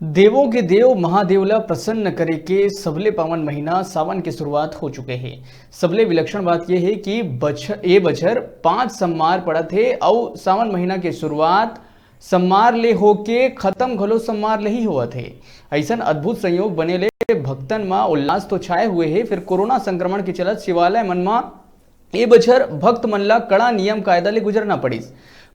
देवों के देव महादेवला प्रसन्न करे के सबले पावन महीना सावन की शुरुआत हो चुके हैं। सबले विलक्षण बात यह है कि ये बछर 5 सम्मार पड़ा थे और सावन महीना की शुरुआत सम्मार ले होके खत्म घलो सम्मार ले ही हुआ थे। ऐसा अद्भुत संयोग बने ले भक्तन में उल्लास तो छाए हुए है। फिर कोरोना संक्रमण के चलत शिवालय मन में ये बछर भक्त मन ला कड़ा नियम कायदा ले गुजरना पड़ीस।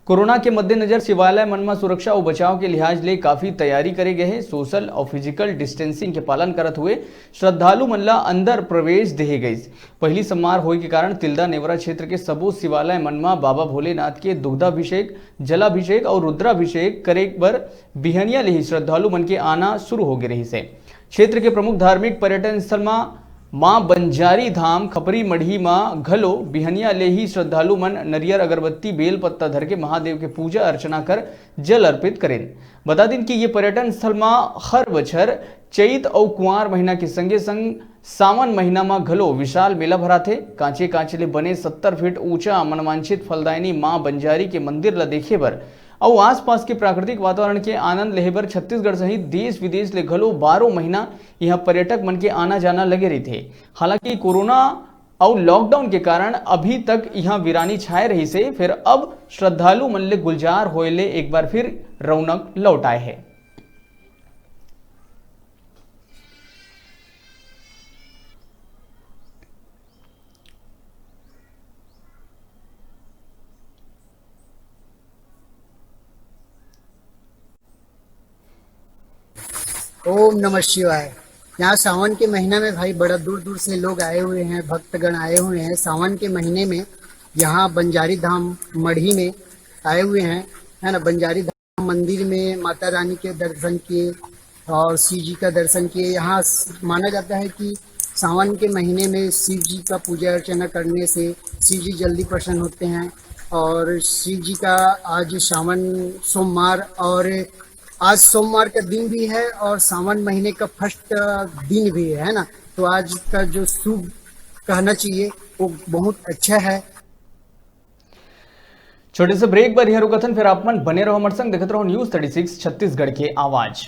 कोरोना के मद्देनजर शिवालय मन में सुरक्षा और बचाव के लिहाज ले काफी तैयारी करे गए हैं। सोशल और फिजिकल डिस्टेंसिंग के पालन करत हुए श्रद्धालु मन ला अंदर प्रवेश देहे गई। पहली सम्मार होए के कारण तिल्दा नेवरा क्षेत्र के सबो शिवालय मन में बाबा भोलेनाथ के दुग्धाभिषेक, जलाभिषेक और रुद्राभिषेक करे बर बिहनिया ले ही श्रद्धालु मन के आना शुरू हो गए रही से। क्षेत्र के प्रमुख धार्मिक पर्यटन स्थल में मां बंजारी धाम खपरी मढ़ी में घलो बिहनिया ले ही श्रद्धालु मन नरियर अगरबत्ती बेल पत्ता धर के महादेव के पूजा अर्चना कर जल अर्पित करें। बता दिन कि ये पर्यटन स्थल में हर बछर चैत और कुंवार महीना के संगे संग सावन महीना में घलो विशाल मेला भरा थे। कांचे कांचे ले बने 70 फीट ऊंचा मनवांछित फलदायनी मां बंजारी के मंदिर ला देखे बर और आसपास के प्राकृतिक वातावरण के आनंद लेहे बर छत्तीसगढ़ सहित देश विदेश ले घलो 12 महीना यहाँ पर्यटक मन के आना जाना लगे रही थे। हालांकि कोरोना और लॉकडाउन के कारण अभी तक यहाँ वीरानी छाए रही से, फिर अब श्रद्धालु मन ले गुलजार होए एक बार फिर रौनक लौट आए है। ओम नमः शिवाय। यहाँ सावन के महीना में भाई बड़ा दूर दूर से लोग आए हुए हैं, भक्तगण आए हुए हैं। सावन के महीने में यहाँ बंजारी धाम मढ़ी में आए हुए हैं, है ना। बंजारी धाम मंदिर में माता रानी के दर्शन किए और शिव जी का दर्शन किए। यहाँ माना जाता है कि सावन के महीने में शिव जी का पूजा अर्चना करने से शिव जी जल्दी प्रसन्न होते हैं। और शिव जी का आज सावन सोमवार और आज सोमवार का दिन भी है और सावन महीने का फर्स्ट दिन भी है ना। तो आज का जो शुभ कहना चाहिए वो बहुत अच्छा है। छोटे से ब्रेक पर यह रुकथन फिर आप मन बने रहो हमारे संग, देखते रहो न्यूज़ 36 छत्तीसगढ़ के आवाज।